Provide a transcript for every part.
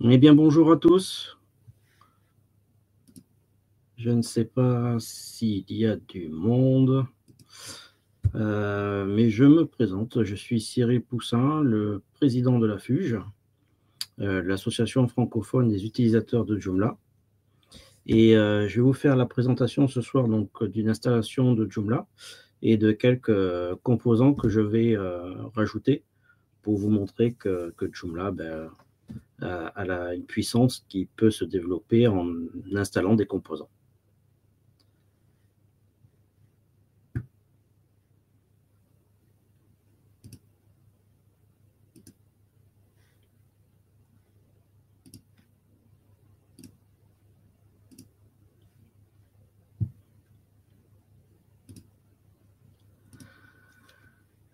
Eh bien, bonjour à tous. Je ne sais pas s'il y a du monde, mais je me présente. Je suis Cyril Poussin, le président de la FUGE, l'association francophone des utilisateurs de Joomla. Et je vais vous faire la présentation ce soir donc d'une installation de Joomla et de quelques composants que je vais rajouter pour vous montrer que Joomla a une puissance qui peut se développer en installant des composants.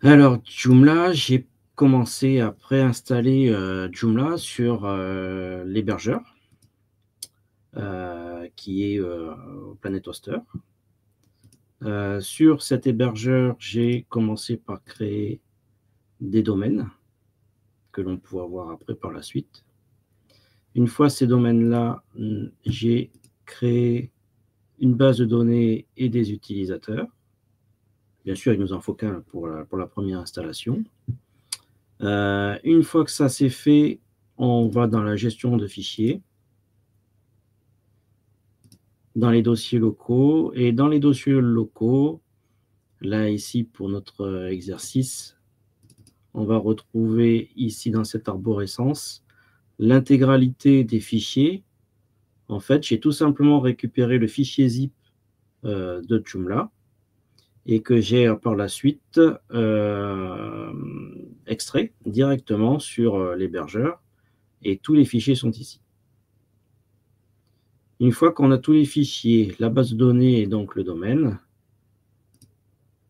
Alors, Joomla, j'ai commencé à préinstaller Joomla sur l'hébergeur qui est Planet Hoster. Sur cet hébergeur, j'ai commencé par créer des domaines que l'on pourra voir après par la suite. Une fois ces domaines-là, j'ai créé une base de données et des utilisateurs. Bien sûr, il nous en faut qu'un pour la première installation. Une fois que ça c'est fait, on va dans la gestion de fichiers, dans les dossiers locaux. Et dans les dossiers locaux, là ici pour notre exercice, on va retrouver ici dans cette arborescence l'intégralité des fichiers. En fait, j'ai tout simplement récupéré le fichier zip de Joomla et que j'ai par la suite extrait directement sur l'hébergeur, et tous les fichiers sont ici. Une fois qu'on a tous les fichiers, la base de données et donc le domaine,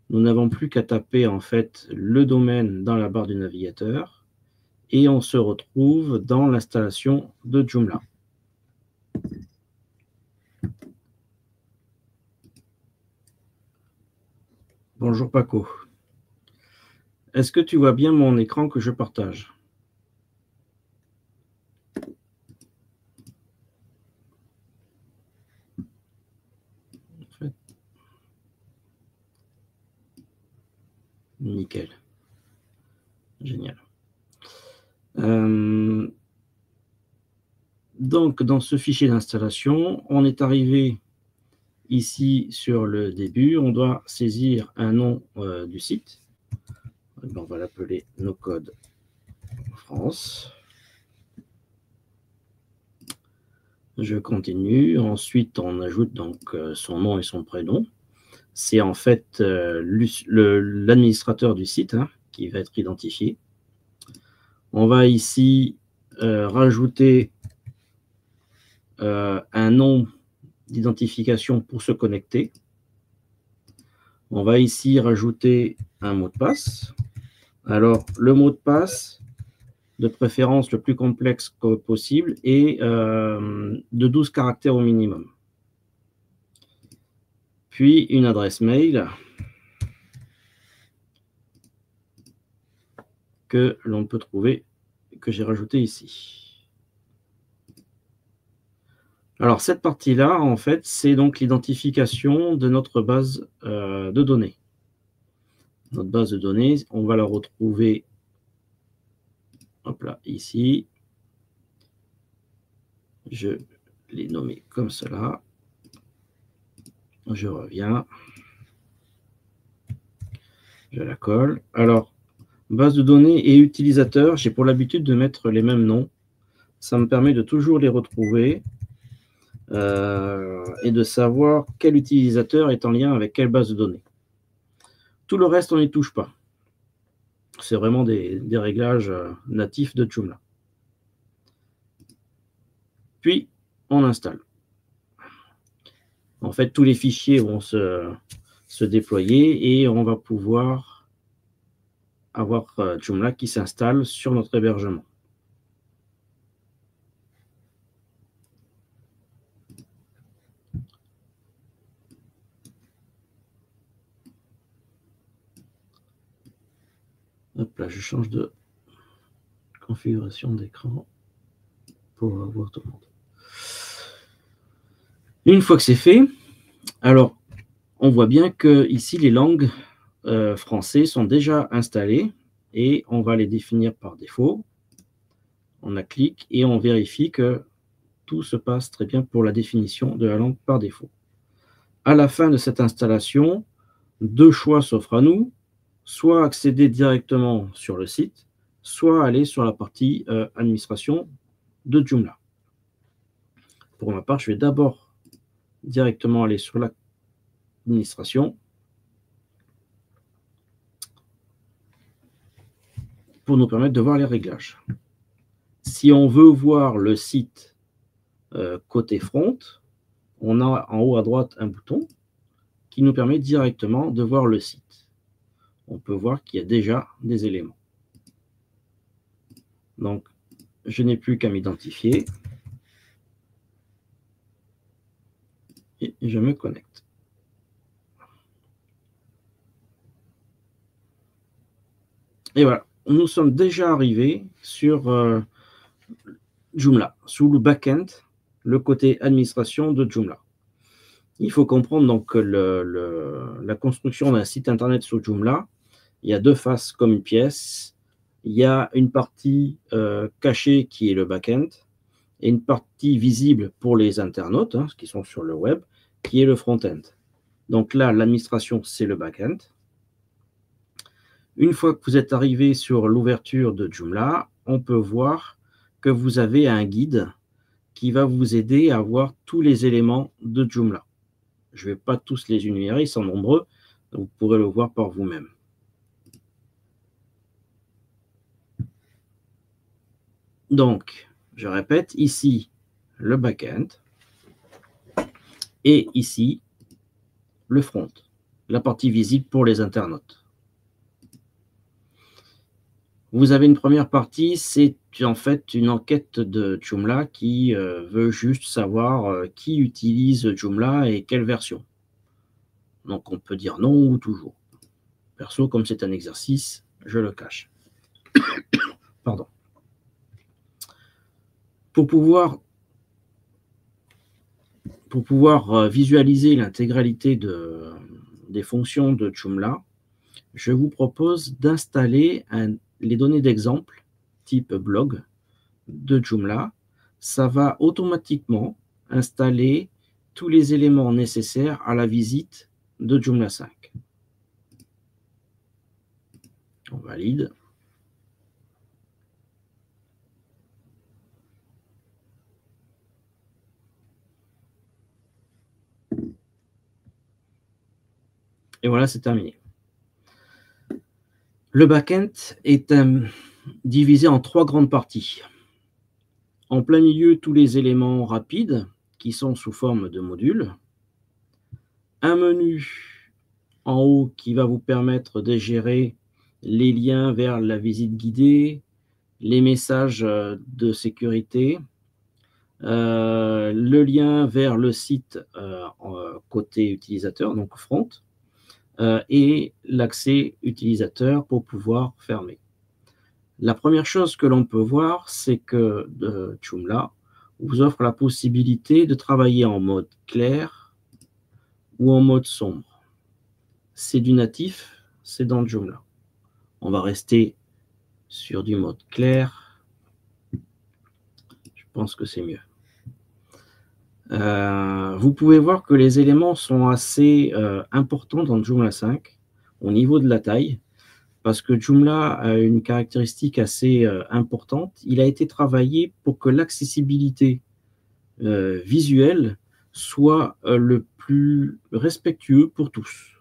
nous n'avons plus qu'à taper en fait le domaine dans la barre du navigateur et on se retrouve dans l'installation de Joomla. Bonjour Paco. Est-ce que tu vois bien mon écran que je partage? Nickel. Génial. Donc, dans ce fichier d'installation, on est arrivé ici sur le début. On doit saisir un nom du site. On va l'appeler No Code France. Je continue. Ensuite, on ajoute donc son nom et son prénom. C'est en fait l'administrateur du site qui va être identifié. On va ici rajouter un nom d'identification pour se connecter. On va ici rajouter un mot de passe. Alors, le mot de passe, de préférence le plus complexe possible, et de 12 caractères au minimum. Puis une adresse mail que l'on peut trouver, que j'ai rajouté ici. Alors cette partie-là, en fait, c'est donc l'identification de notre base de données. Notre base de données, on va la retrouver, hop là, ici. Je l'ai nommée comme cela. Je reviens. Je la colle. Alors, base de données et utilisateur, j'ai pour l'habitude de mettre les mêmes noms. Ça me permet de toujours les retrouver et de savoir quel utilisateur est en lien avec quelle base de données. Tout le reste, on n'y touche pas. C'est vraiment des réglages natifs de Joomla. Puis, on installe. En fait, tous les fichiers vont se déployer et on va pouvoir avoir Joomla qui s'installe sur notre hébergement. Hop là, je change de configuration d'écran. pour voir tout le monde. Une fois que c'est fait, alors on voit bien que ici les langues français sont déjà installées et on va les définir par défaut. On a clic et on vérifie que tout se passe très bien pour la définition de la langue par défaut. À la fin de cette installation, deux choix s'offrent à nous, soit accéder directement sur le site, soit aller sur la partie administration de Joomla. Pour ma part, je vais d'abord directement aller sur l'administration pour nous permettre de voir les réglages. Si on veut voir le site côté front, on a en haut à droite un bouton qui nous permet directement de voir le site. On peut voir qu'il y a déjà des éléments. Donc, je n'ai plus qu'à m'identifier et je me connecte. Et voilà, nous sommes déjà arrivés sur Joomla, sous le back-end, le côté administration de Joomla. Il faut comprendre donc que la construction d'un site internet sur Joomla, il y a deux faces comme une pièce. Il y a une partie cachée qui est le back-end et une partie visible pour les internautes, qui sont sur le web, qui est le front-end. Donc là, l'administration, c'est le back-end. Une fois que vous êtes arrivé sur l'ouverture de Joomla, on peut voir que vous avez un guide qui va vous aider à voir tous les éléments de Joomla. Je ne vais pas tous les énumérer, ils sont nombreux, donc vous pourrez le voir par vous-même. Donc, je répète, ici, le back-end, et ici, le front, la partie visible pour les internautes. Vous avez une première partie, c'est en fait une enquête de Joomla qui veut juste savoir qui utilise Joomla et quelle version. Donc on peut dire non ou toujours. Perso, comme c'est un exercice, je le cache. Pardon. Pour pouvoir visualiser l'intégralité des fonctions de Joomla, je vous propose d'installer les données d'exemple type blog de Joomla. Ça va automatiquement installer tous les éléments nécessaires à la visite de Joomla 5. On valide. Et voilà, c'est terminé. Le back-end est divisé en trois grandes parties. En plein milieu, tous les éléments rapides qui sont sous forme de modules. Un menu en haut qui va vous permettre de gérer les liens vers la visite guidée, les messages de sécurité, le lien vers le site côté utilisateur, donc front, et l'accès utilisateur pour pouvoir fermer. La première chose que l'on peut voir, c'est que Joomla vous offre la possibilité de travailler en mode clair ou en mode sombre. C'est du natif, c'est dans Joomla. On va rester sur du mode clair. Je pense que c'est mieux. Vous pouvez voir que les éléments sont assez importants dans Joomla 5 au niveau de la taille, parce que Joomla a une caractéristique assez importante. Il a été travaillé pour que l'accessibilité visuelle soit le plus respectueux pour tous.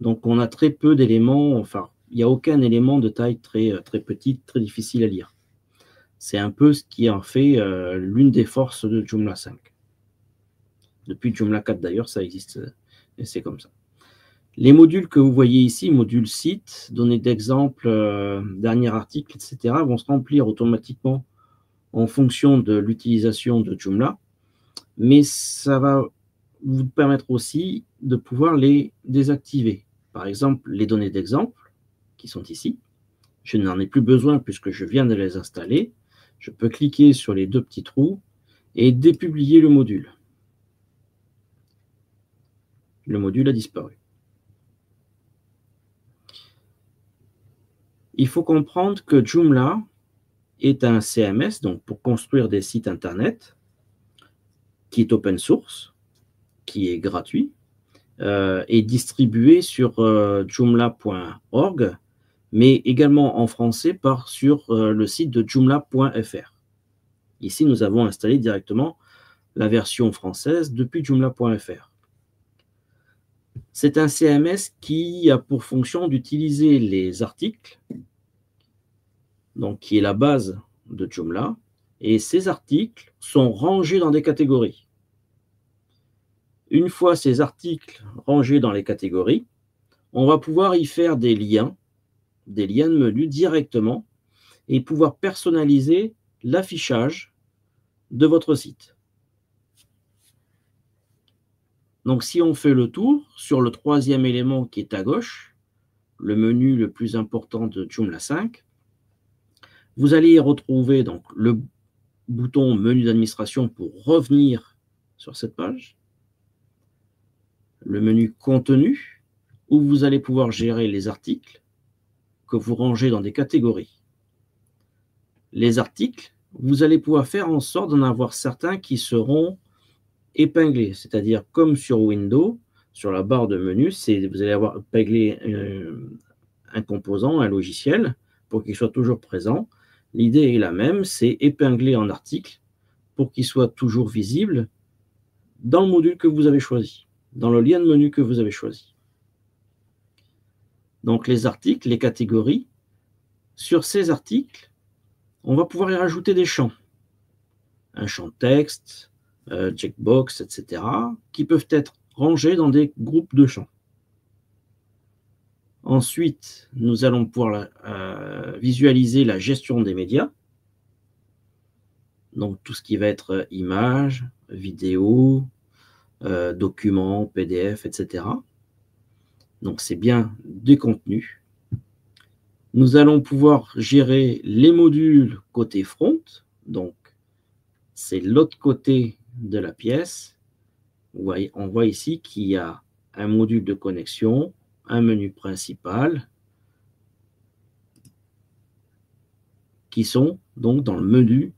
Donc on a très peu d'éléments, enfin, il n'y a aucun élément de taille très petite, très difficile à lire. C'est un peu ce qui en fait l'une des forces de Joomla 5. Depuis Joomla 4 d'ailleurs, ça existe et c'est comme ça. Les modules que vous voyez ici, modules site, données d'exemple, dernier article, etc., vont se remplir automatiquement en fonction de l'utilisation de Joomla, mais ça va vous permettre aussi de pouvoir les désactiver. Par exemple, les données d'exemple qui sont ici, je n'en ai plus besoin puisque je viens de les installer. Je peux cliquer sur les deux petits trous et dépublier le module. Le module a disparu. Il faut comprendre que Joomla est un CMS, donc pour construire des sites Internet, qui est open source, qui est gratuit, et distribué sur joomla.org, mais également en français sur le site de joomla.fr. Ici, nous avons installé directement la version française depuis joomla.fr. C'est un CMS qui a pour fonction d'utiliser les articles, donc qui est la base de Joomla, et ces articles sont rangés dans des catégories. Une fois ces articles rangés dans les catégories, on va pouvoir y faire des liens de menu directement et pouvoir personnaliser l'affichage de votre site. Donc, si on fait le tour sur le troisième élément qui est à gauche, le menu le plus important de Joomla 5, vous allez y retrouver donc le bouton menu d'administration pour revenir sur cette page, le menu contenu, où vous allez pouvoir gérer les articles que vous rangez dans des catégories. Les articles, vous allez pouvoir faire en sorte d'en avoir certains qui seront épinglés, c'est-à-dire comme sur Windows, sur la barre de menu, vous allez avoir épinglé un composant, un logiciel, pour qu'il soit toujours présent. L'idée est la même, c'est épingler en article pour qu'il soit toujours visible dans le module que vous avez choisi, dans le lien de menu que vous avez choisi. Donc les articles, les catégories, sur ces articles, on va pouvoir y rajouter des champs. Un champ texte, checkbox, etc., qui peuvent être rangés dans des groupes de champs. Ensuite, nous allons pouvoir visualiser la gestion des médias. Donc tout ce qui va être images, vidéos, documents, PDF, etc. Donc c'est bien des contenus. Nous allons pouvoir gérer les modules côté front. Donc c'est l'autre côté de la pièce. On voit ici qu'il y a un module de connexion, un menu principal, qui sont donc dans le menu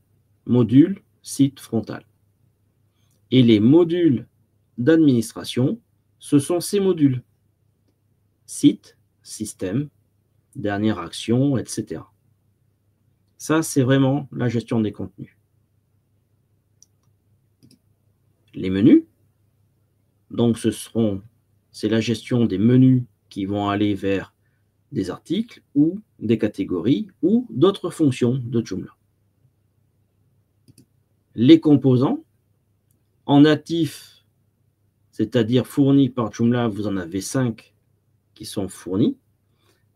module site frontal. Et les modules d'administration, ce sont ces modules. Site, système, dernière action, etc. Ça, c'est vraiment la gestion des contenus. Les menus, donc c'est la gestion des menus qui vont aller vers des articles ou des catégories ou d'autres fonctions de Joomla. Les composants, en natif, c'est-à-dire fournis par Joomla, vous en avez 5 qui sont fournis,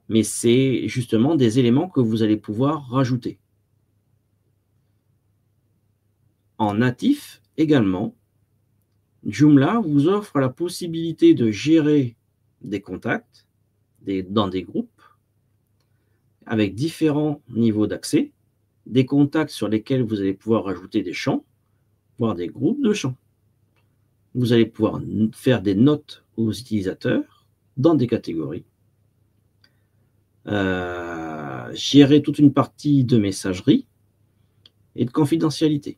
mais c'est justement des éléments que vous allez pouvoir rajouter. En natif également, Joomla vous offre la possibilité de gérer des contacts dans des groupes avec différents niveaux d'accès, des contacts sur lesquels vous allez pouvoir rajouter des champs, voire des groupes de champs. Vous allez pouvoir faire des notes aux utilisateurs dans des catégories, gérer toute une partie de messagerie et de confidentialité.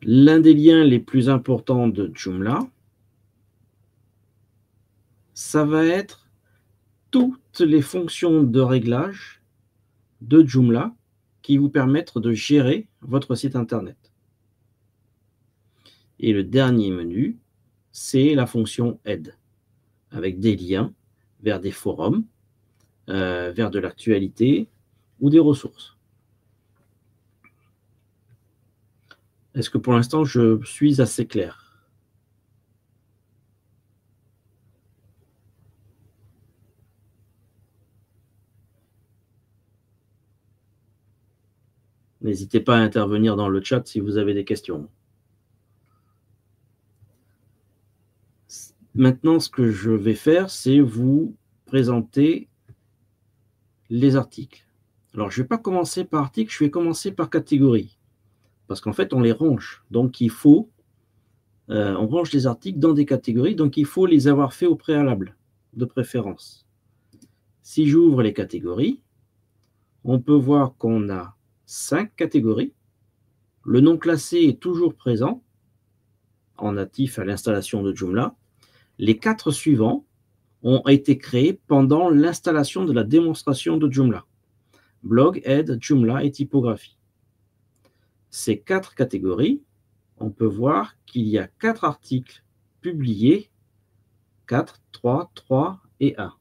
L'un des liens les plus importants de Joomla, ça va être toutes les fonctions de réglage de Joomla qui vous permettent de gérer votre site Internet. Et le dernier menu, c'est la fonction Aide, avec des liens vers des forums, vers de l'actualité ou des ressources. Est-ce que pour l'instant, je suis assez clair? N'hésitez pas à intervenir dans le chat si vous avez des questions. Maintenant, ce que je vais faire, c'est vous présenter les articles. Alors, je ne vais pas commencer par article, je vais commencer par catégorie. Parce qu'en fait, on les range. Donc, on range les articles dans des catégories, donc il faut les avoir fait au préalable, de préférence. Si j'ouvre les catégories, on peut voir qu'on a 5 catégories. Le nom classé est toujours présent, en natif à l'installation de Joomla. Les 4 suivants ont été créés pendant l'installation de la démonstration de Joomla. Blog, Aide, Joomla et typographie. Ces 4 catégories, on peut voir qu'il y a 4 articles publiés, 4, 3, 3 et 1.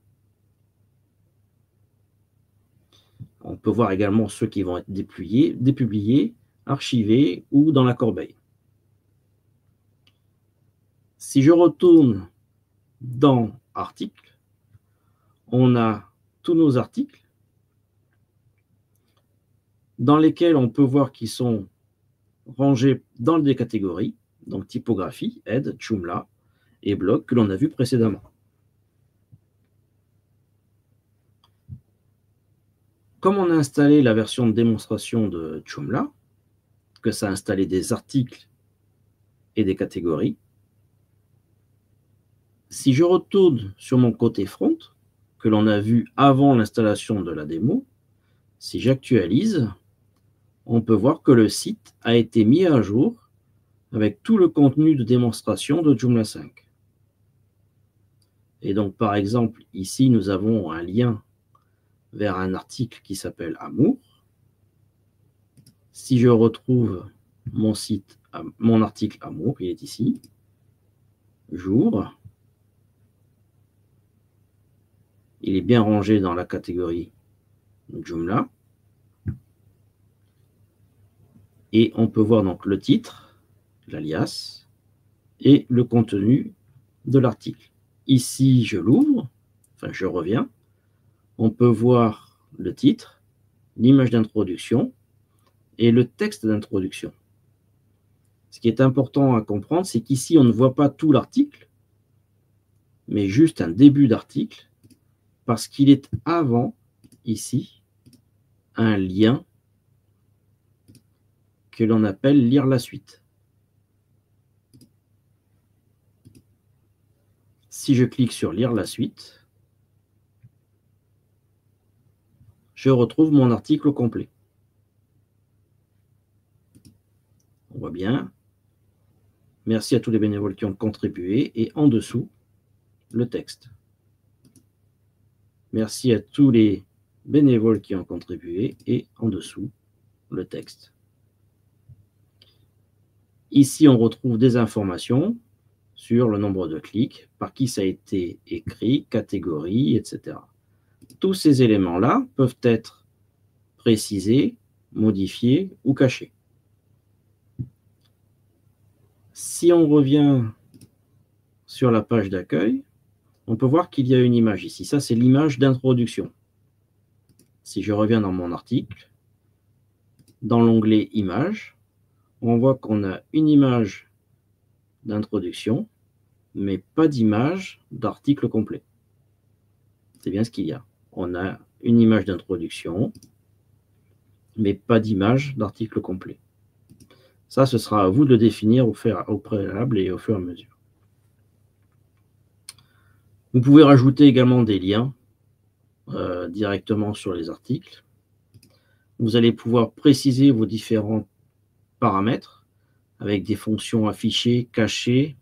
On peut voir également ceux qui vont être dépubliés, archivés ou dans la corbeille. Si je retourne dans articles, on a tous nos articles dans lesquels on peut voir qu'ils sont rangés dans des catégories, donc typographie, Aide, Joomla et blog que l'on a vu précédemment. Comme on a installé la version de démonstration de Joomla, que ça a installé des articles et des catégories, si je retourne sur mon côté front, que l'on a vu avant l'installation de la démo, si j'actualise, on peut voir que le site a été mis à jour avec tout le contenu de démonstration de Joomla 5. Et donc, par exemple, ici, nous avons un lien vers un article qui s'appelle Amour. Si je retrouve mon article Amour, il est ici, j'ouvre. Il est bien rangé dans la catégorie Joomla. Et on peut voir donc le titre, l'alias, et le contenu de l'article. Ici, je l'ouvre, enfin je reviens. On peut voir le titre, l'image d'introduction et le texte d'introduction. Ce qui est important à comprendre, c'est qu'ici, on ne voit pas tout l'article, mais juste un début d'article, parce qu'il est avant, ici, un lien que l'on appelle « Lire la suite ». Si je clique sur « Lire la suite », je retrouve mon article au complet. On voit bien. Merci à tous les bénévoles qui ont contribué. Et en dessous, le texte. Merci à tous les bénévoles qui ont contribué. Et en dessous, le texte. Ici, on retrouve des informations sur le nombre de clics, par qui ça a été écrit, catégorie, etc. Tous ces éléments-là peuvent être précisés, modifiés ou cachés. Si on revient sur la page d'accueil, on peut voir qu'il y a une image ici. Ça, c'est l'image d'introduction. Si je reviens dans mon article, dans l'onglet Images, on voit qu'on a une image d'introduction, mais pas d'image d'article complet. C'est bien ce qu'il y a. On a une image d'introduction, mais pas d'image d'article complet. Ça, ce sera à vous de le définir au préalable et au fur et à mesure. Vous pouvez rajouter également des liens directement sur les articles. Vous allez pouvoir préciser vos différents paramètres avec des fonctions affichées, cachées,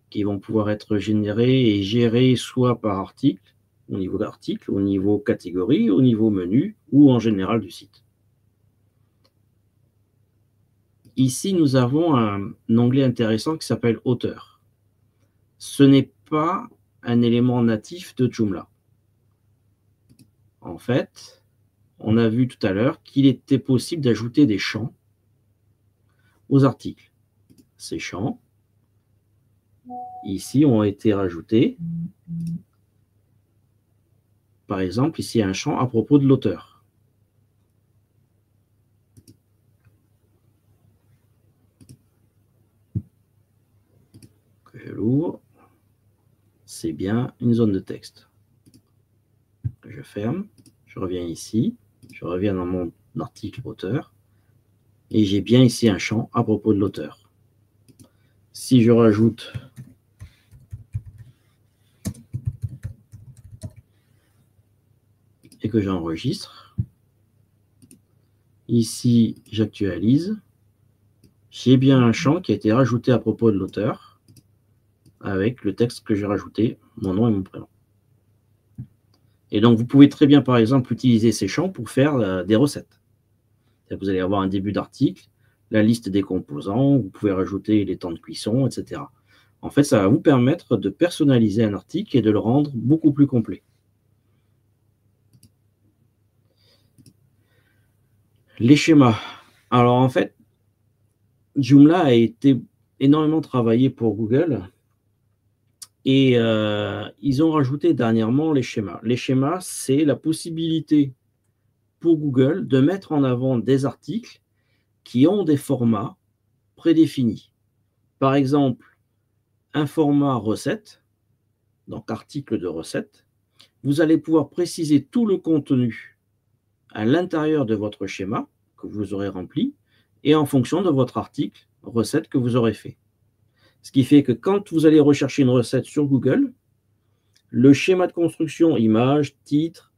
qui vont pouvoir être générées et gérées soit par article, au niveau d'article, au niveau catégorie, au niveau menu ou en général du site. Ici, nous avons un onglet intéressant qui s'appelle « Auteur ». Ce n'est pas un élément natif de Joomla. En fait, on a vu tout à l'heure qu'il était possible d'ajouter des champs aux articles. Ces champs, ici, ont été rajoutés. Par exemple, ici, un champ à propos de l'auteur. Je l'ouvre. C'est bien une zone de texte. Je ferme, Je reviens ici, je reviens dans mon article auteur, et j'ai bien ici un champ à propos de l'auteur. Si je rajoute et que j'enregistre, ici j'actualise, j'ai bien un champ qui a été rajouté à propos de l'auteur avec le texte que j'ai rajouté, mon nom et mon prénom. Et donc vous pouvez très bien par exemple utiliser ces champs pour faire des recettes. Vous allez avoir un début d'article, la liste des composants, vous pouvez rajouter les temps de cuisson, etc. En fait, ça va vous permettre de personnaliser un article et de le rendre beaucoup plus complet. Les schémas. Alors en fait, Joomla a été énormément travaillé pour Google et ils ont rajouté dernièrement les schémas. Les schémas, c'est la possibilité pour Google de mettre en avant des articles qui ont des formats prédéfinis. Par exemple, un format recette, donc article de recette, vous allez pouvoir préciser tout le contenu à l'intérieur de votre schéma que vous aurez rempli et en fonction de votre article recette que vous aurez fait. Ce qui fait que quand vous allez rechercher une recette sur Google, le schéma de construction, image, titre,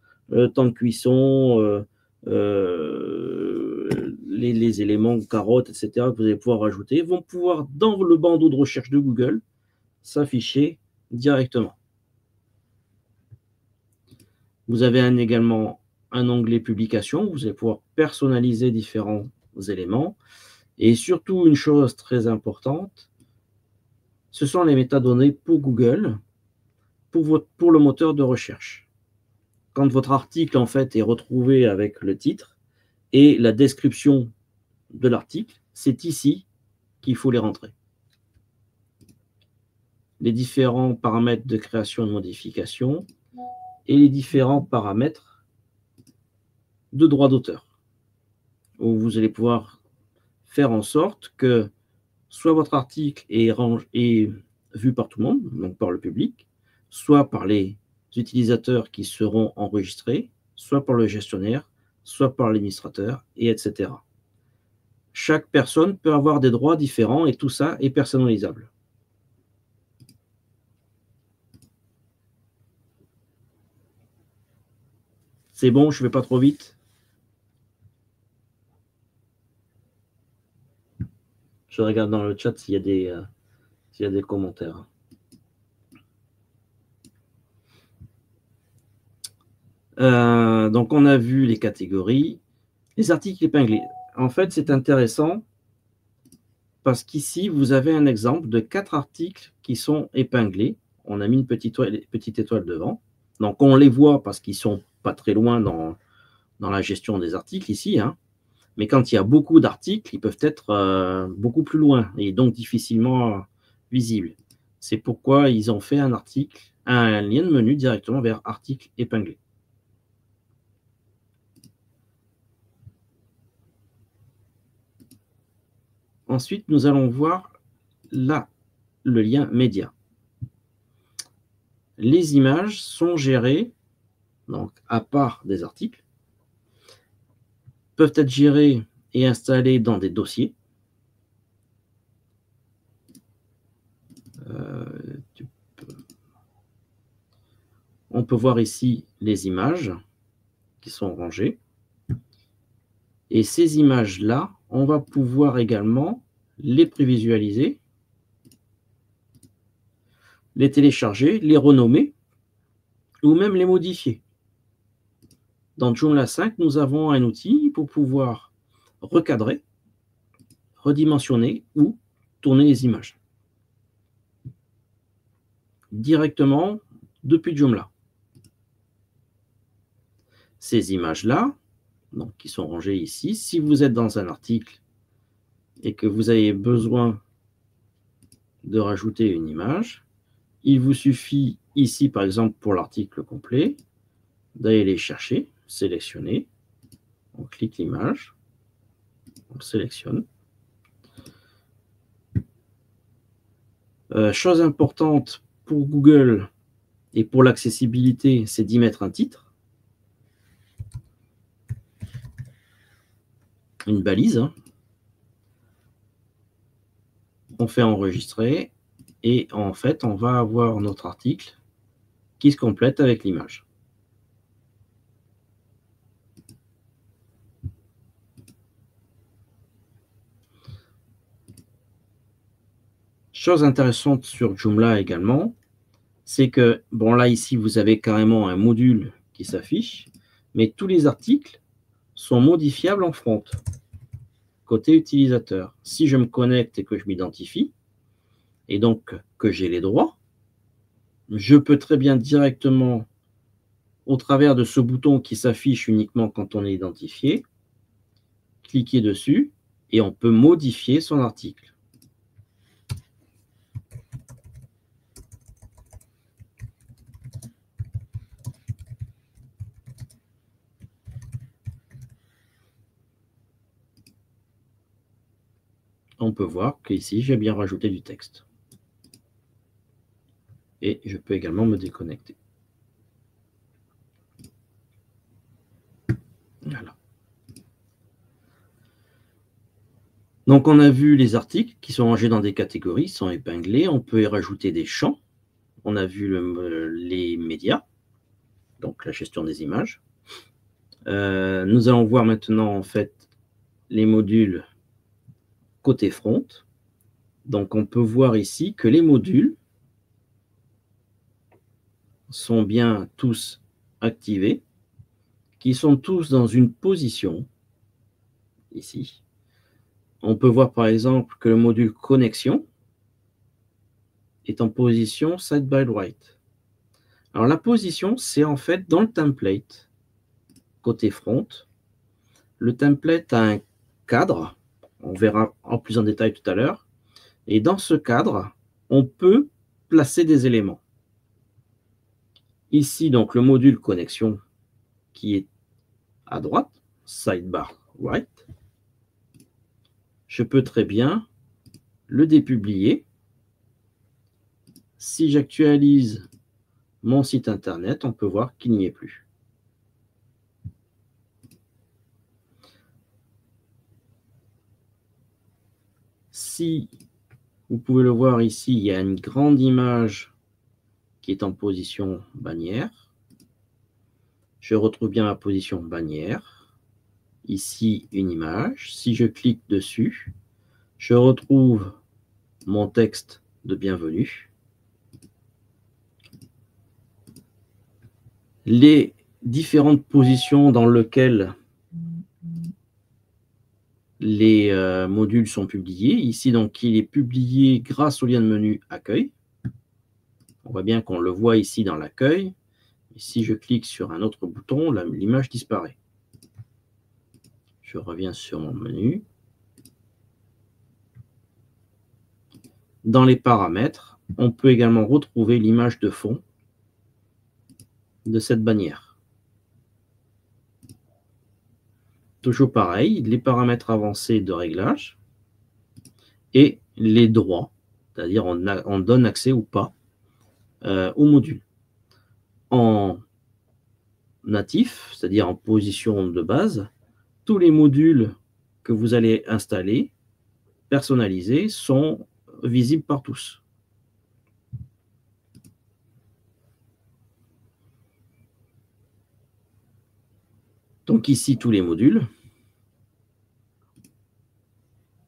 temps de cuisson, les éléments, carottes, etc., que vous allez pouvoir rajouter, vont pouvoir, dans le bandeau de recherche de Google, s'afficher directement. Vous avez également un onglet publication où vous allez pouvoir personnaliser différents éléments. Et surtout, une chose très importante, ce sont les métadonnées pour Google, pour le moteur de recherche. Quand votre article en fait est retrouvé avec le titre et la description de l'article, c'est ici qu'il faut les rentrer. Les différents paramètres de création et de modification et les différents paramètres de droit d'auteur, où vous allez pouvoir faire en sorte que soit votre article est vu par tout le monde, donc par le public, soit par les utilisateurs qui seront enregistrés, soit par le gestionnaire, soit par l'administrateur, et etc. Chaque personne peut avoir des droits différents et tout ça est personnalisable. C'est bon, je ne vais pas trop vite. Je regarde dans le chat s'il y a des commentaires. Donc, on a vu les catégories. Les articles épinglés. En fait, c'est intéressant parce qu'ici, vous avez un exemple de 4 articles qui sont épinglés. On a mis une petite étoile devant. Donc, on les voit parce qu'ils ne sont pas très loin dans la gestion des articles ici. Hein. Mais quand il y a beaucoup d'articles, ils peuvent être beaucoup plus loin et donc difficilement visibles. C'est pourquoi ils ont fait un lien de menu directement vers article épinglé. Ensuite, nous allons voir là le lien média. Les images sont gérées, donc à part des articles, peuvent être gérées et installées dans des dossiers. On peut voir ici les images qui sont rangées. Et ces images-là, on va pouvoir également les prévisualiser, les télécharger, les renommer ou même les modifier. Dans Joomla 5, nous avons un outil pour pouvoir recadrer, redimensionner ou tourner les images directement depuis Joomla. Ces images-là, donc qui sont rangées ici, si vous êtes dans un article et que vous avez besoin de rajouter une image, il vous suffit ici, par exemple, pour l'article complet, d'aller les chercher, sélectionner, on clique l'image, on le sélectionne. Chose importante pour Google et pour l'accessibilité, c'est d'y mettre un titre. une balise. On fait enregistrer et en fait, on va avoir notre article qui se complète avec l'image. Chose intéressante sur Joomla également, c'est que, bon là ici, vous avez carrément un module qui s'affiche, mais tous les articles sont modifiables en front, côté utilisateur. Si je me connecte et que je m'identifie, et donc que j'ai les droits, je peux très bien directement, au travers de ce bouton qui s'affiche uniquement quand on est identifié, cliquer dessus et on peut modifier son article. On peut voir qu'ici, j'ai bien rajouté du texte. Et je peux également me déconnecter. Voilà. Donc, on a vu les articles qui sont rangés dans des catégories, sont épinglés. On peut y rajouter des champs. On a vu les médias, donc la gestion des images. Nous allons voir maintenant, en fait, les modules côté front. Donc, on peut voir ici que les modules sont bien tous activés, qui sont tous dans une position, ici. On peut voir par exemple que le module connexion est en position side by right. Alors la position, c'est en fait dans le template, côté front. Le template a un cadre, on verra en plus en détail tout à l'heure. Et dans ce cadre, on peut placer des éléments. Ici, donc, le module connexion qui est à droite, sidebar right. Je peux très bien le dépublier. Si j'actualise mon site internet, on peut voir qu'il n'y est plus. Si vous pouvez le voir ici, il y a une grande image qui est en position bannière. Je retrouve bien ma position bannière. Ici, une image. Si je clique dessus, je retrouve mon texte de bienvenue. Les différentes positions dans lesquelles les modules sont publiés. Ici, donc, il est publié grâce au lien de menu Accueil. On voit bien qu'on le voit ici dans l'accueil. Si je clique sur un autre bouton, l'image disparaît. Je reviens sur mon menu. Dans les paramètres, on peut également retrouver l'image de fond de cette bannière. Toujours pareil, les paramètres avancés de réglage et les droits, c'est-à-dire on donne accès ou pas au module. En natif, c'est-à-dire en position de base, tous les modules que vous allez installer, personnalisés, sont visibles par tous. Donc ici, tous les modules,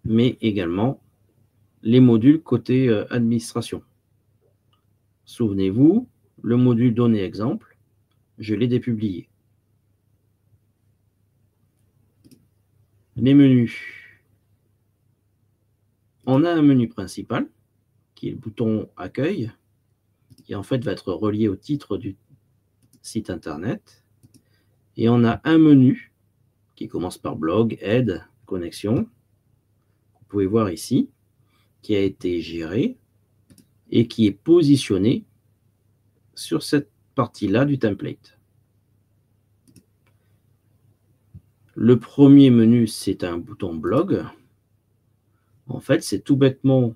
mais également les modules côté administration. Souvenez-vous, le module données exemple, je l'ai dépublié. Les menus. On a un menu principal, qui est le bouton Accueil, qui en fait va être relié au titre du site internet. Et on a un menu qui commence par blog, aide, connexion. Vous pouvez voir ici, qui a été géré et qui est positionné sur cette partie-là du template. Le premier menu, c'est un bouton blog. En fait, c'est tout bêtement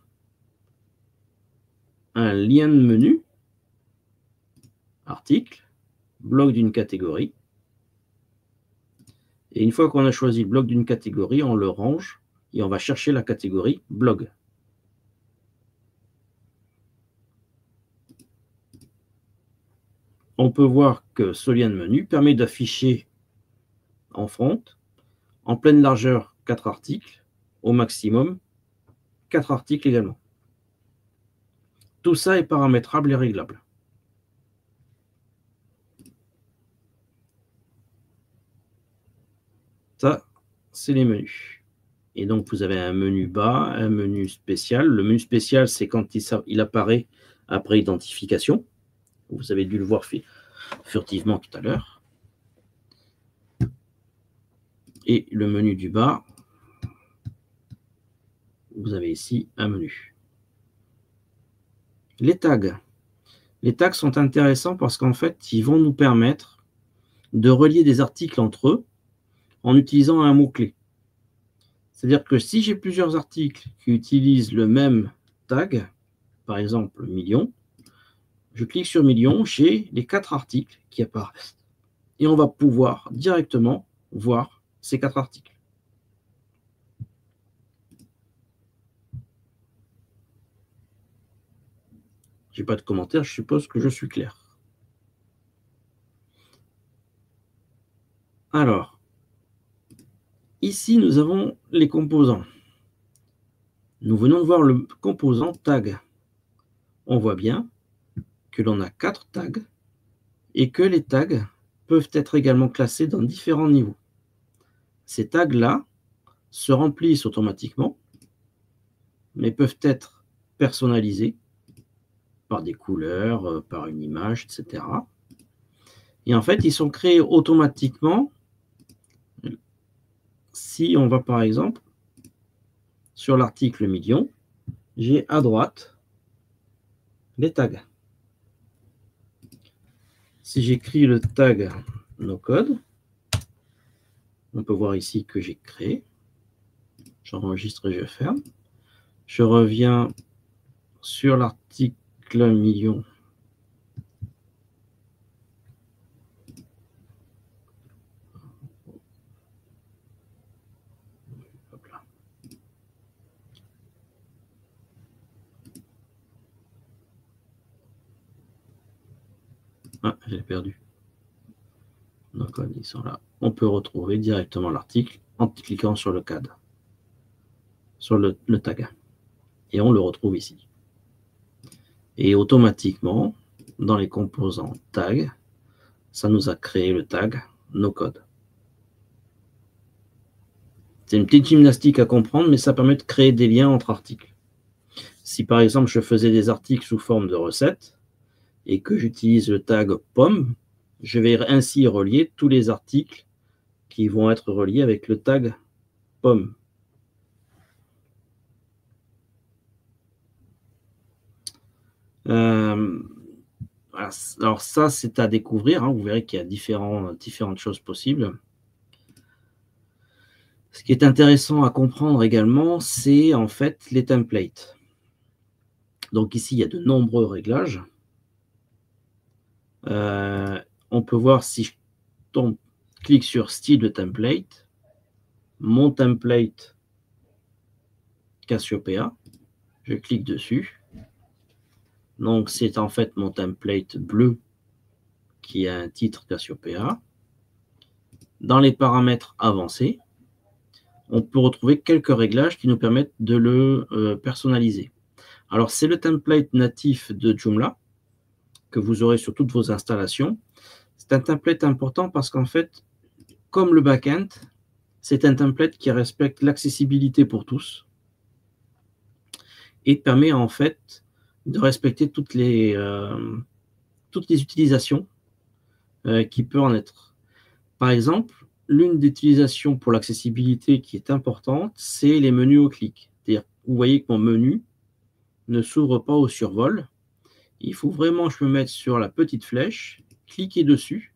un lien de menu, article, blog d'une catégorie. Et une fois qu'on a choisi le blog d'une catégorie, on le range et on va chercher la catégorie blog. On peut voir que ce lien de menu permet d'afficher en front, en pleine largeur, 4 articles, au maximum 4 articles également. Tout ça est paramétrable et réglable. Ça, c'est les menus. Et donc, vous avez un menu bas, un menu spécial. Le menu spécial, c'est quand il apparaît après identification. Vous avez dû le voir furtivement tout à l'heure. Et le menu du bas, vous avez ici un menu. Les tags. Les tags sont intéressants parce qu'en fait, ils vont nous permettre de relier des articles entre eux en utilisant un mot-clé. C'est-à-dire que si j'ai plusieurs articles qui utilisent le même tag, par exemple million, je clique sur million, j'ai les 4 articles qui apparaissent. Et on va pouvoir directement voir ces 4 articles. Je n'ai pas de commentaires, je suppose que je suis clair. Alors, ici, nous avons les composants. Nous venons de voir le composant tag. On voit bien que l'on a 4 tags et que les tags peuvent être également classés dans différents niveaux. Ces tags-là se remplissent automatiquement, mais peuvent être personnalisés par des couleurs, par une image, etc. Et en fait, ils sont créés automatiquement si on va par exemple sur l'article million, j'ai à droite les tags. Si j'écris le tag no code, on peut voir ici que j'ai créé. J'enregistre et je ferme. Je reviens sur l'article million. Hop là. Ah, j'ai perdu. Donc, ils sont là. On peut retrouver directement l'article en cliquant sur le cadre, sur le tag. Et on le retrouve ici. Et automatiquement, dans les composants tag, ça nous a créé le tag no code. C'est une petite gymnastique à comprendre, mais ça permet de créer des liens entre articles. Si par exemple je faisais des articles sous forme de recettes et que j'utilise le tag pomme, je vais ainsi relier tous les articles qui vont être reliés avec le tag pomme. Alors ça, c'est à découvrir. Hein. Vous verrez qu'il y a différentes choses possibles. Ce qui est intéressant à comprendre également, c'est en fait les templates. Donc ici, il y a de nombreux réglages. On peut voir si je clique sur style de template, mon template Cassiopeia, je clique dessus. Donc c'est en fait mon template bleu qui a un titre Cassiopeia. Dans les paramètres avancés, on peut retrouver quelques réglages qui nous permettent de le personnaliser. Alors c'est le template natif de Joomla que vous aurez sur toutes vos installations. C'est un template important parce qu'en fait, comme le backend, c'est un template qui respecte l'accessibilité pour tous et permet en fait de respecter toutes les utilisations qui peuvent en être. Par exemple, l'une des utilisations pour l'accessibilité qui est importante, c'est les menus au clic. C'est-à-dire, vous voyez que mon menu ne s'ouvre pas au survol. Il faut vraiment que je me mette sur la petite flèche, cliquer dessus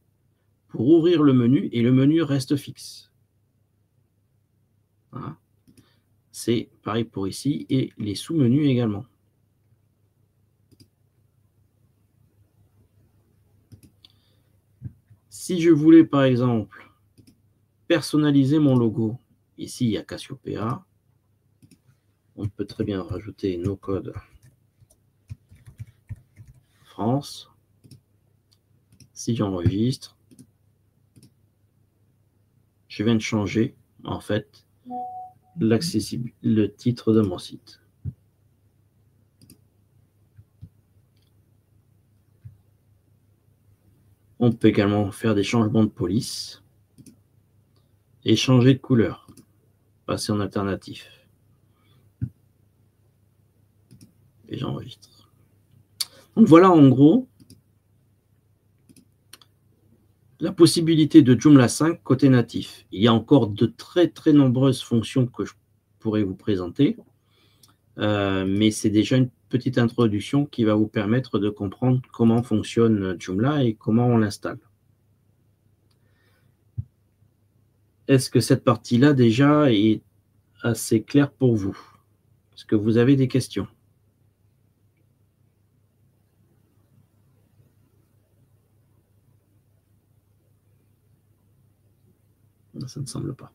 pour ouvrir le menu et le menu reste fixe. Voilà. C'est pareil pour ici et les sous-menus également. Si je voulais par exemple personnaliser mon logo. Ici, il y a Cassiopeia. On peut très bien rajouter nos codes France. Si j'enregistre, je viens de changer, en fait, le titre de mon site. On peut également faire des changements de police et changer de couleur, passer en alternatif. Et j'enregistre. Donc voilà en gros la possibilité de Joomla 5 côté natif. Il y a encore de très nombreuses fonctions que je pourrais vous présenter, mais c'est déjà une petite introduction qui va vous permettre de comprendre comment fonctionne Joomla et comment on l'installe. Est-ce que cette partie-là déjà est assez claire pour vous? Est-ce que vous avez des questions? Ça ne semble pas.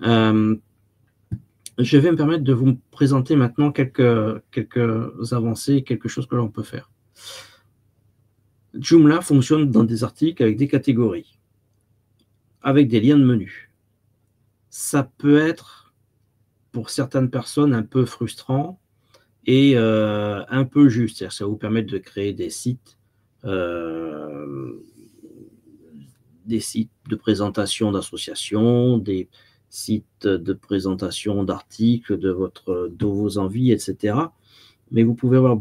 Je vais me permettre de vous présenter maintenant quelques avancées, quelque chose que l'on peut faire. Joomla fonctionne dans des articles avec des catégories, avec des liens de menu. Ça peut être, pour certaines personnes, un peu frustrant et un peu juste. C'est-à-dire que ça va vous permettre de créer des sites de présentation d'associations, des sites de présentation d'articles, de vos envies, etc. Mais vous pouvez avoir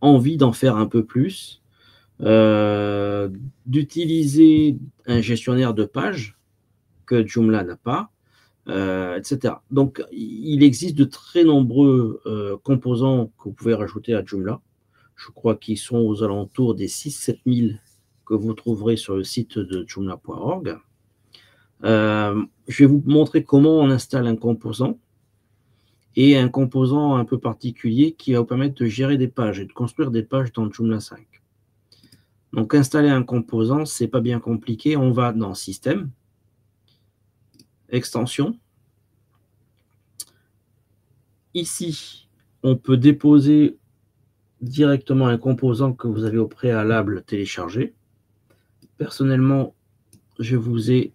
envie d'en faire un peu plus, d'utiliser un gestionnaire de pages que Joomla n'a pas, etc. Donc, il existe de très nombreux composants que vous pouvez rajouter à Joomla. Je crois qu'ils sont aux alentours des 6-7 000 que vous trouverez sur le site de joomla.org. Je vais vous montrer comment on installe un composant et un composant un peu particulier qui va vous permettre de gérer des pages et de construire des pages dans Joomla 5. Donc, installer un composant, ce n'est pas bien compliqué. On va dans Système, Extension. Ici, on peut déposer directement un composant que vous avez au préalable téléchargé. Personnellement, je vous ai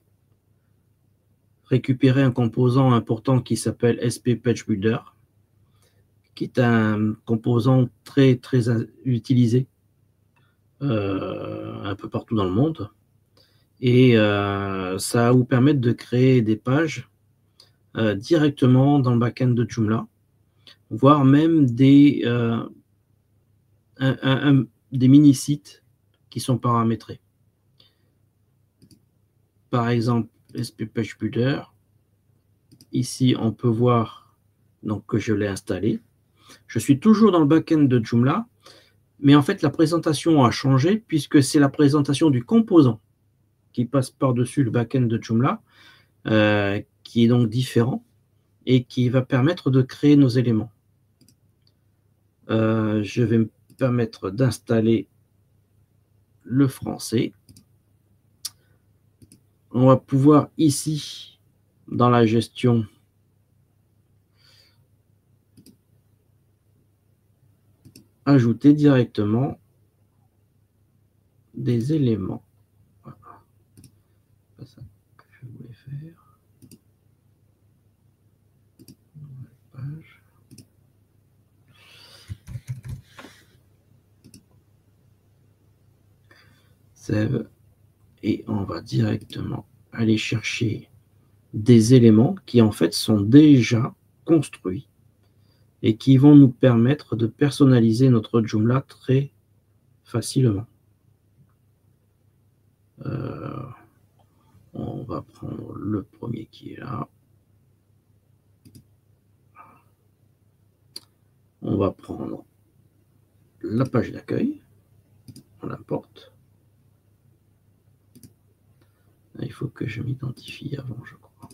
récupéré un composant important qui s'appelle SP Page Builder, qui est un composant très utilisé un peu partout dans le monde. Et ça va vous permettre de créer des pages directement dans le back-end de Joomla, voire même des mini-sites qui sont paramétrés. Par exemple, SP Page Builder. Ici, on peut voir donc, que je l'ai installé. Je suis toujours dans le back-end de Joomla, mais en fait, la présentation a changé puisque c'est la présentation du composant qui passe par-dessus le back-end de Joomla, qui est donc différent et qui va permettre de créer nos éléments. Je vais me permettre d'installer le français. On va pouvoir ici, dans la gestion, ajouter directement des éléments. Voilà. C'est ça que je voulais faire. Page. Save. Et on va directement aller chercher des éléments qui en fait sont déjà construits et qui vont nous permettre de personnaliser notre Joomla très facilement. On va prendre le premier qui est là. On va prendre la page d'accueil. On l'importe. Il faut que je m'identifie avant, je crois.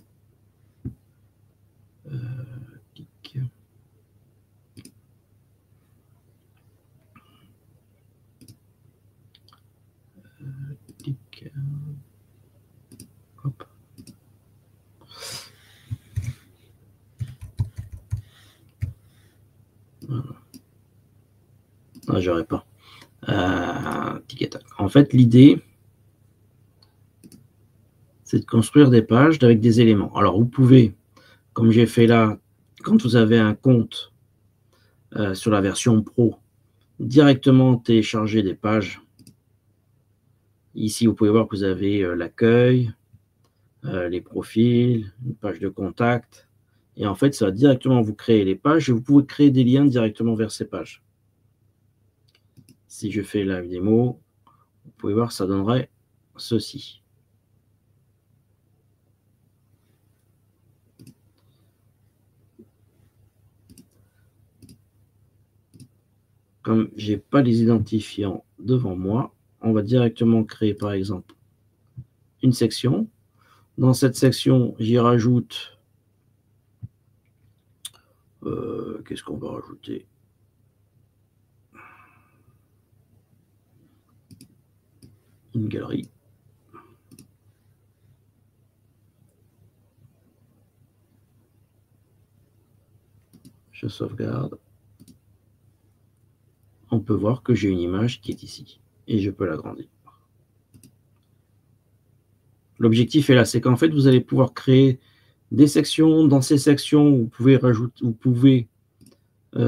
Clic. Clic. Hop. Ah, j'aurais pas. En fait, l'idée, c'est de construire des pages avec des éléments. Alors, vous pouvez, comme j'ai fait là, quand vous avez un compte sur la version Pro, directement télécharger des pages. Ici, vous pouvez voir que vous avez l'accueil, les profils, une page de contact. Et en fait, ça va directement vous créer les pages et vous pouvez créer des liens directement vers ces pages. Si je fais la démo, vous pouvez voir, ça donnerait ceci. Comme je n'ai pas les identifiants devant moi, on va directement créer par exemple une section. Dans cette section, j'y rajoute, qu'est-ce qu'on va rajouter? Une galerie. Je sauvegarde. On peut voir que j'ai une image qui est ici et je peux l'agrandir. L'objectif est là, c'est qu'en fait, vous allez pouvoir créer des sections. Dans ces sections, vous pouvez rajouter,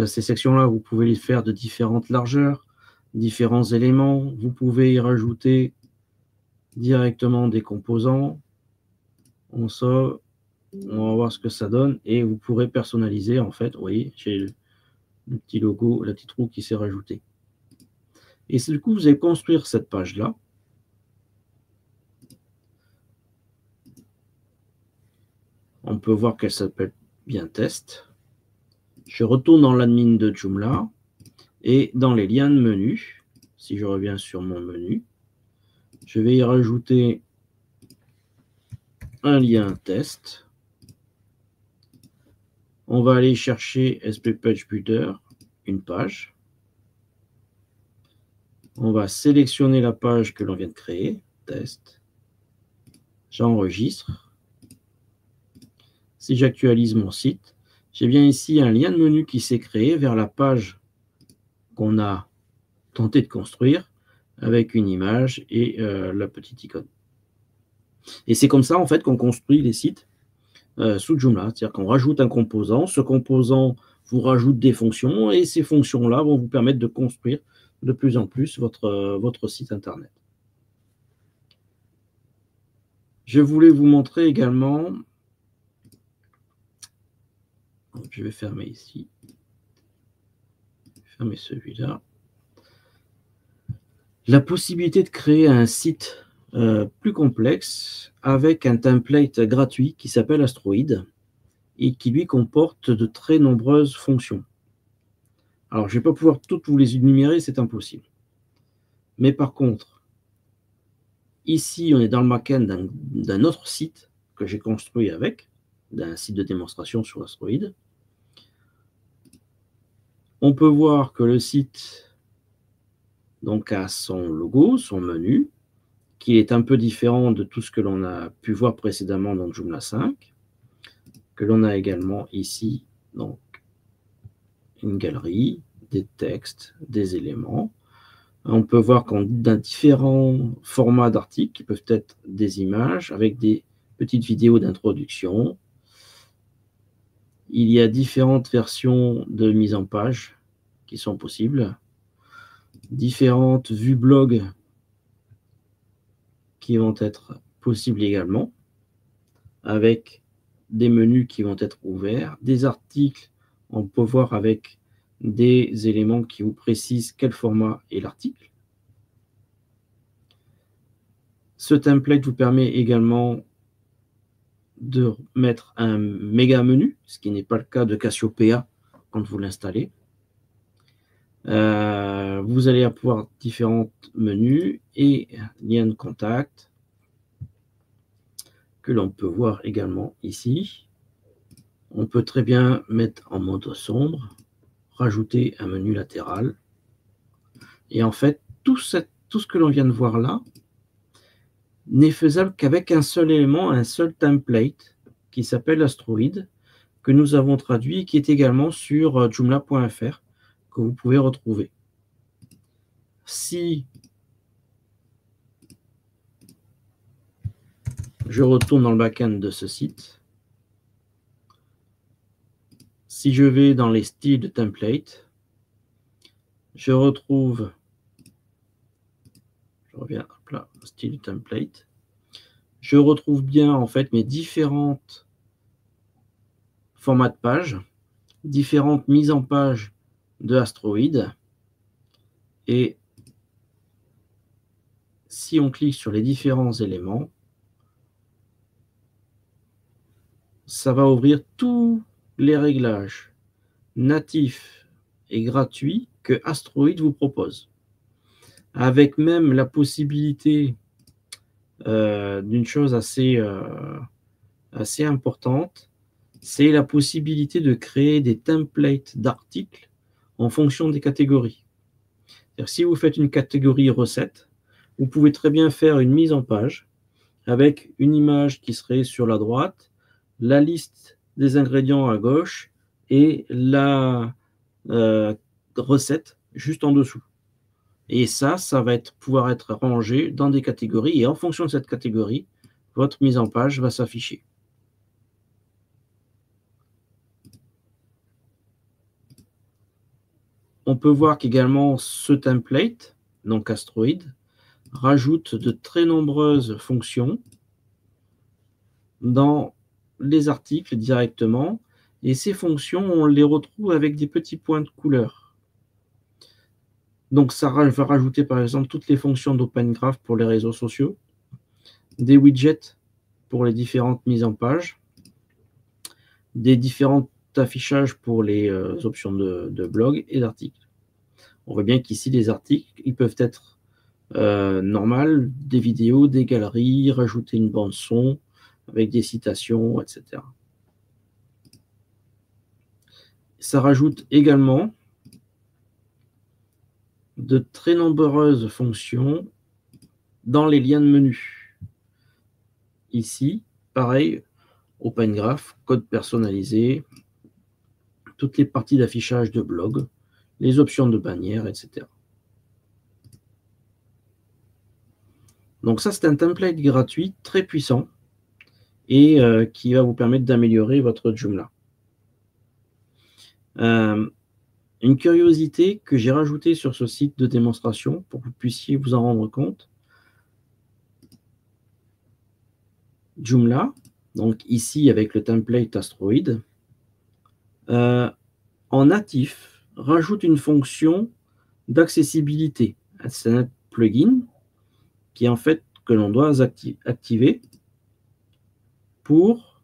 ces sections-là, vous pouvez les faire de différentes largeurs, différents éléments. Vous pouvez y rajouter directement des composants. On sauve, on va voir ce que ça donne et vous pourrez personnaliser. En fait, vous voyez, j'ai le petit logo, la petite roue qui s'est rajoutée. Et du coup, vous allez construire cette page-là. On peut voir qu'elle s'appelle bien test. Je retourne dans l'admin de Joomla et dans les liens de menu, si je reviens sur mon menu, je vais y rajouter un lien test. On va aller chercher SP Page Builder, une page. On va sélectionner la page que l'on vient de créer, test. J'enregistre. Si j'actualise mon site, j'ai bien ici un lien de menu qui s'est créé vers la page qu'on a tenté de construire avec une image et la petite icône. Et c'est comme ça en fait qu'on construit les sites sous Joomla, c'est-à-dire qu'on rajoute un composant, ce composant vous rajoute des fonctions et ces fonctions-là vont vous permettre de construire de plus en plus votre site internet. Je voulais vous montrer également, je vais fermer ici, fermer celui-là, la possibilité de créer un site plus complexe avec un template gratuit qui s'appelle Astroid et qui lui comporte de très nombreuses fonctions. Alors, je ne vais pas pouvoir toutes vous les énumérer, c'est impossible. Mais par contre, ici, on est dans le backend d'un autre site que j'ai construit avec, d'un site de démonstration sur Astroid. On peut voir que le site donc, a son logo, son menu, qui est un peu différent de tout ce que l'on a pu voir précédemment dans Joomla 5, que l'on a également ici, donc une galerie, des textes, des éléments. On peut voir qu'on a différents formats d'articles qui peuvent être des images avec des petites vidéos d'introduction. Il y a différentes versions de mise en page qui sont possibles, différentes vues blog qui vont être possibles également, avec des menus qui vont être ouverts, des articles, on peut voir avec des éléments qui vous précisent quel format est l'article. Ce template vous permet également de mettre un méga menu, ce qui n'est pas le cas de Cassiopeia quand vous l'installez. Vous allez avoir différents menus et liens de contact que l'on peut voir également ici. On peut très bien mettre en mode sombre, rajouter un menu latéral. Et en fait, tout ce que l'on vient de voir là n'est faisable qu'avec un seul élément, un seul template qui s'appelle Astroid, que nous avons traduit et qui est également sur joomla.fr, que vous pouvez retrouver. Si je retourne dans le back-end de ce site, si je vais dans les styles de template, je retrouve, je reviens là, style de template, je retrouve bien en fait mes différentes formats de page, différentes mises en page de Astroid. Et si on clique sur les différents éléments, ça va ouvrir tous les réglages natifs et gratuits que Astroid vous propose. Avec même la possibilité d'une chose assez importante, c'est la possibilité de créer des templates d'articles en fonction des catégories. Si vous faites une catégorie recette, vous pouvez très bien faire une mise en page avec une image qui serait sur la droite, la liste des ingrédients à gauche et la recette juste en dessous. Et ça va pouvoir être rangé dans des catégories et en fonction de cette catégorie, votre mise en page va s'afficher. On peut voir qu'également ce template, donc Astroid, rajoute de très nombreuses fonctions dans les articles directement. Et ces fonctions, on les retrouve avec des petits points de couleur. Donc, ça va rajouter par exemple toutes les fonctions d'Open Graph pour les réseaux sociaux, des widgets pour les différentes mises en page, des différents affichages pour les options de blog et d'articles. On voit bien qu'ici, les articles, ils peuvent être normales, des vidéos, des galeries, rajouter une bande son avec des citations, etc. Ça rajoute également de très nombreuses fonctions dans les liens de menu. Ici, pareil, Open Graph, code personnalisé, toutes les parties d'affichage de blog, les options de bannière, etc. Donc ça, c'est un template gratuit très puissant et qui va vous permettre d'améliorer votre Joomla. Une curiosité que j'ai rajoutée sur ce site de démonstration pour que vous puissiez vous en rendre compte. Joomla, donc ici avec le template Astroid, en natif, rajoute une fonction d'accessibilité. C'est un plugin qui est en fait que l'on doit activer pour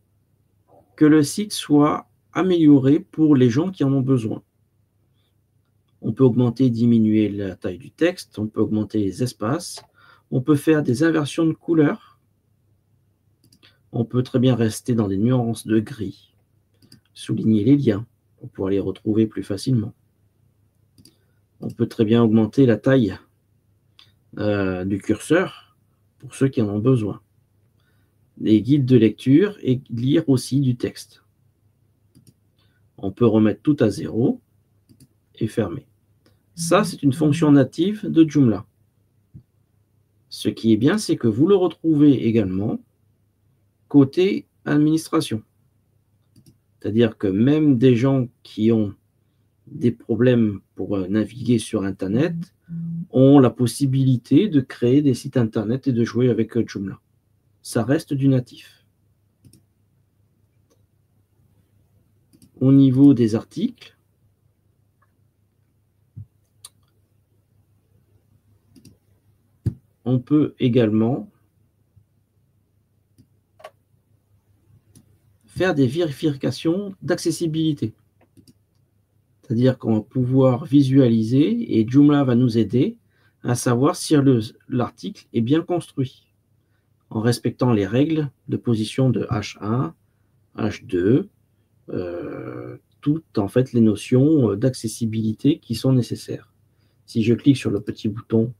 que le site soit amélioré pour les gens qui en ont besoin. On peut augmenter et diminuer la taille du texte, on peut augmenter les espaces, on peut faire des inversions de couleurs, on peut très bien rester dans des nuances de gris, souligner les liens pour pouvoir les retrouver plus facilement. On peut très bien augmenter la taille du curseur pour ceux qui en ont besoin. Des guides de lecture et lire aussi du texte. On peut remettre tout à zéro et fermer. Ça, c'est une fonction native de Joomla. Ce qui est bien, c'est que vous le retrouvez également côté administration. C'est-à-dire que même des gens qui ont des problèmes pour naviguer sur Internet ont la possibilité de créer des sites Internet et de jouer avec Joomla. Ça reste du natif. Au niveau des articles, on peut également faire des vérifications d'accessibilité. C'est-à-dire qu'on va pouvoir visualiser et Joomla va nous aider à savoir si l'article est bien construit en respectant les règles de position de H1, H2, toutes en fait les notions d'accessibilité qui sont nécessaires. Si je clique sur le petit bouton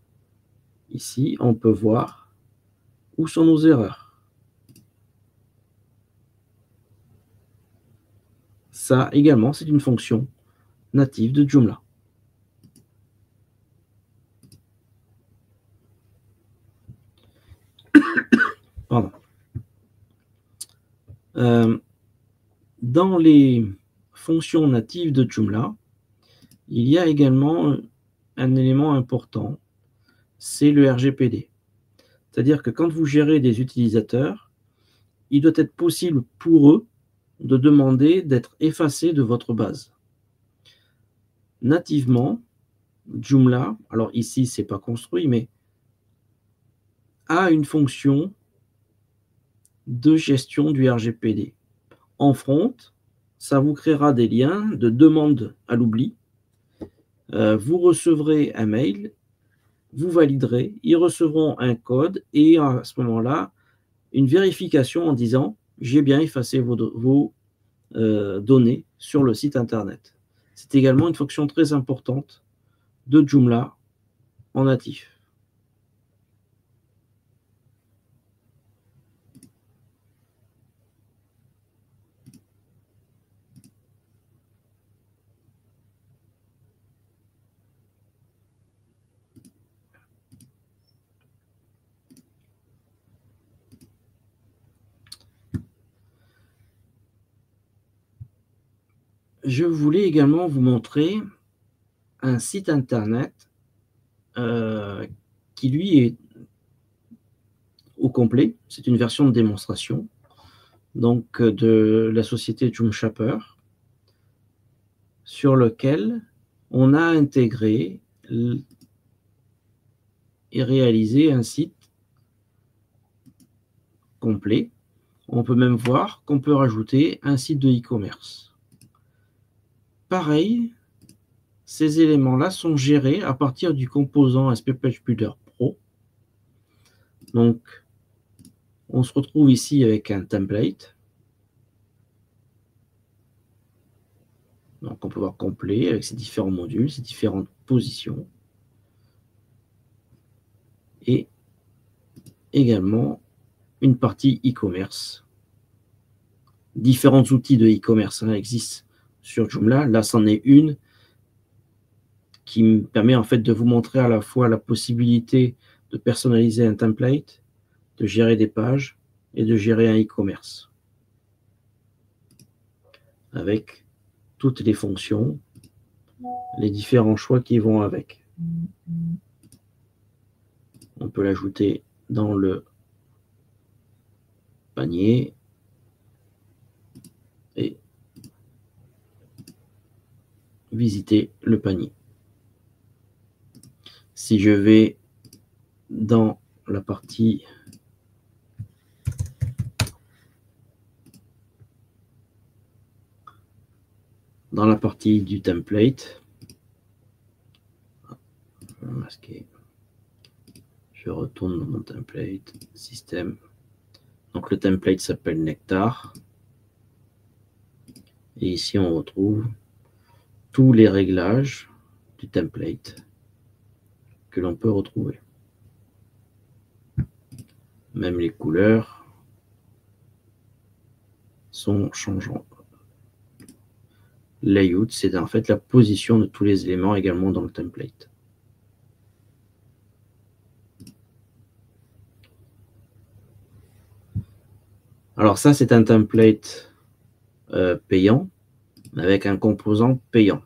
ici, on peut voir où sont nos erreurs. Ça également, c'est une fonction native de Joomla. Dans les fonctions natives de Joomla, il y a également un élément important, c'est le RGPD. C'est-à-dire que quand vous gérez des utilisateurs, il doit être possible pour eux de demander d'être effacés de votre base. Nativement, Joomla, alors ici, ce n'est pas construit, mais a une fonction de gestion du RGPD. En front, ça vous créera des liens de demande à l'oubli. Vous recevrez un mail, vous validerez, ils recevront un code et à ce moment-là, une vérification en disant « j'ai bien effacé vos données sur le site Internet ». C'est également une fonction très importante de Joomla en natif. Je voulais également vous montrer un site Internet qui, lui, est au complet. C'est une version de démonstration donc, de la société Joomshapper, sur lequel on a intégré et réalisé un site complet. On peut même voir qu'on peut rajouter un site de e-commerce. Pareil, ces éléments-là sont gérés à partir du composant SP Page Builder Pro. Donc, on se retrouve ici avec un template. Donc, on peut voir complet avec ses différents modules, ses différentes positions. Et également une partie e-commerce. Différents outils de e-commerce existent sur Joomla. Là, c'en est une qui me permet en fait de vous montrer à la fois la possibilité de personnaliser un template, de gérer des pages et de gérer un e-commerce avec toutes les fonctions, les différents choix qui vont avec. On peut l'ajouter dans le panier et visiter le panier. Si je vais dans la partie du template, je vais masquer. Je retourne dans mon template, système. Donc le template s'appelle Nectar. Et ici, on retrouve tous les réglages du template que l'on peut retrouver. Même les couleurs sont changeantes. Layout, c'est en fait la position de tous les éléments également dans le template. Alors ça, c'est un template payant avec un composant payant.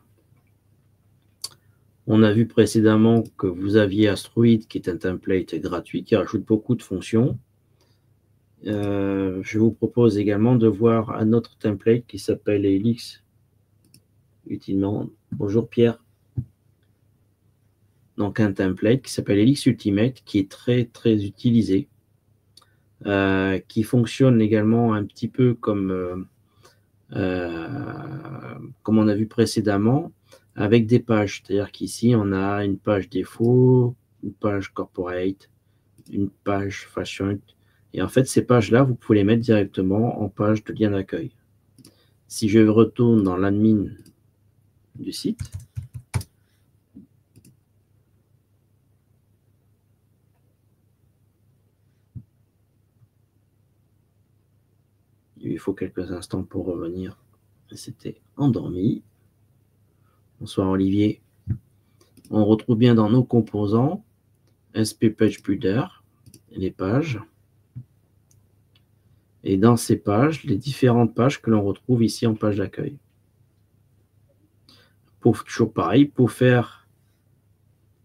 On a vu précédemment que vous aviez Asteroid, qui est un template gratuit, qui rajoute beaucoup de fonctions. Je vous propose également de voir un autre template qui s'appelle Helix Utilement. Bonjour Pierre. Donc un template qui s'appelle Helix Ultimate, qui est très très utilisé, qui fonctionne également un petit peu comme on a vu précédemment, avec des pages. C'est-à-dire qu'ici, on a une page défaut, une page corporate, une page fashion. Et en fait, ces pages-là, vous pouvez les mettre directement en page de lien d'accueil. Si je retourne dans l'admin du site, il faut quelques instants pour revenir. C'était endormi. Bonsoir Olivier. On retrouve bien dans nos composants SP Page Builder, les pages. et dans ces pages, les différentes pages que l'on retrouve ici en page d'accueil. Toujours pareil, pour faire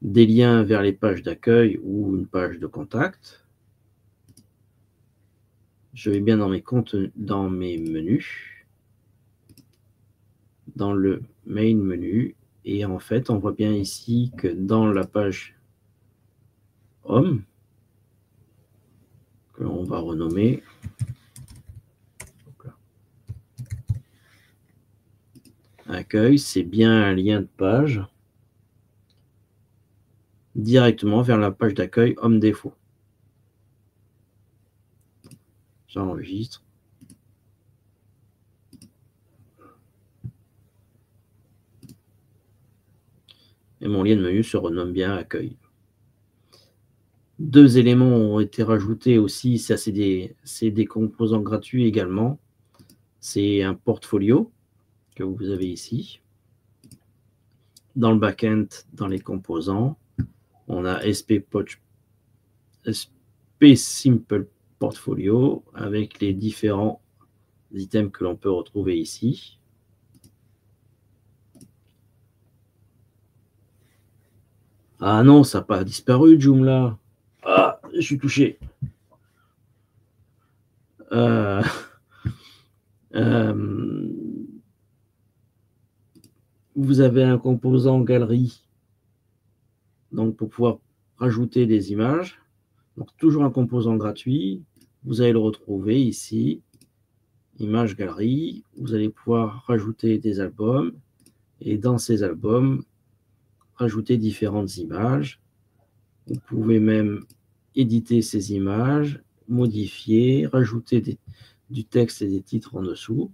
des liens vers les pages d'accueil ou une page de contact, je vais bien dans mes comptes, dans mes menus, dans le main menu, et en fait, on voit bien ici que dans la page Home, que l'on va renommer Accueil, c'est bien un lien de page directement vers la page d'accueil Home Défaut. J'enregistre. Et mon lien de menu se renomme bien Accueil. Deux éléments ont été rajoutés aussi, ça c'est des composants gratuits également. C'est un portfolio que vous avez ici. Dans le backend, dans les composants, on a SP Simple Portfolio avec les différents items que l'on peut retrouver ici. Ah non, ça n'a pas disparu, Joomla. Ah, je suis touché. Vous avez un composant galerie, donc pour pouvoir rajouter des images. Donc toujours un composant gratuit. Vous allez le retrouver ici, image galerie. Vous allez pouvoir rajouter des albums et dans ces albums, rajouter différentes images. Vous pouvez même éditer ces images, modifier, rajouter du texte et des titres en dessous.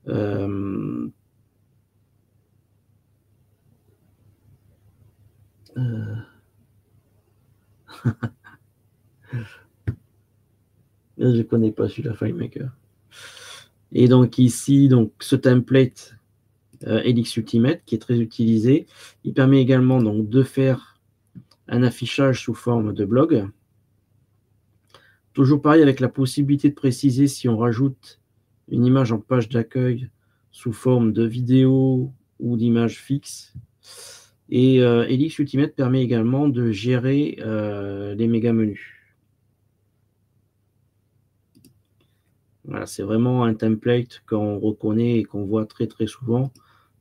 Je ne connais pas celui-là, FileMaker. Et donc ici, donc, ce template Helix Ultimate qui est très utilisé, il permet également donc, de faire un affichage sous forme de blog. Toujours pareil avec la possibilité de préciser si on rajoute une image en page d'accueil sous forme de vidéo ou d'image fixe. Et Helix Ultimate permet également de gérer les méga menus. Voilà, c'est vraiment un template qu'on reconnaît et qu'on voit très très souvent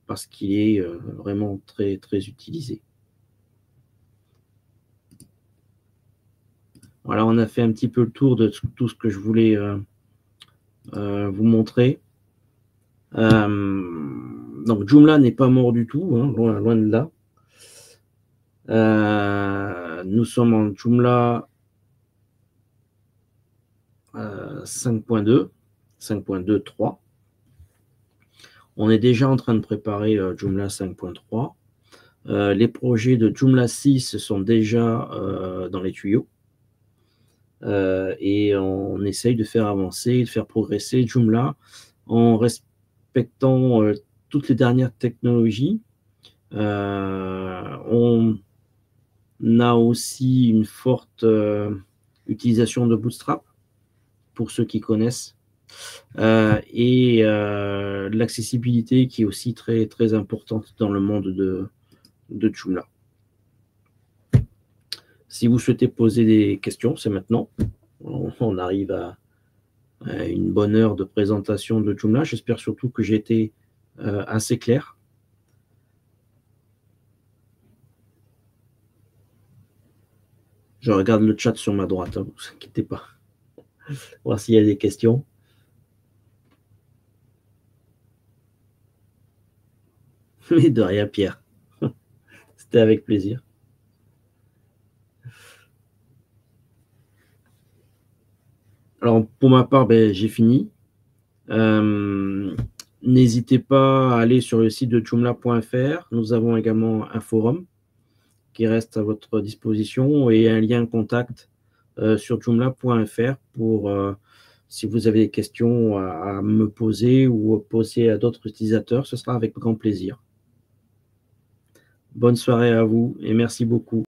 parce qu'il est vraiment très très utilisé. Voilà, on a fait un petit peu le tour de tout ce que je voulais vous montrer. Donc Joomla n'est pas mort du tout, hein, loin de là. Nous sommes en Joomla 5.2, 5.2.3. On est déjà en train de préparer Joomla 5.3. Les projets de Joomla 6 sont déjà dans les tuyaux. Et on essaye de faire avancer, de faire progresser Joomla en respectant toutes les dernières technologies. On a aussi une forte utilisation de Bootstrap, pour ceux qui connaissent, et l'accessibilité qui est aussi très, très importante dans le monde de Joomla. Si vous souhaitez poser des questions, c'est maintenant. On arrive à une bonne heure de présentation de Joomla. J'espère surtout que j'ai été assez clair. Je regarde le chat sur ma droite, hein, ne vous inquiétez pas. Voir s'il y a des questions. Mais de rien, Pierre. C'était avec plaisir. Alors, pour ma part, j'ai fini. N'hésitez pas à aller sur le site de joomla.fr. Nous avons également un forum qui reste à votre disposition et un lien contact sur joomla.fr pour si vous avez des questions à me poser ou poser à d'autres utilisateurs, ce sera avec grand plaisir. Bonne soirée à vous et merci beaucoup.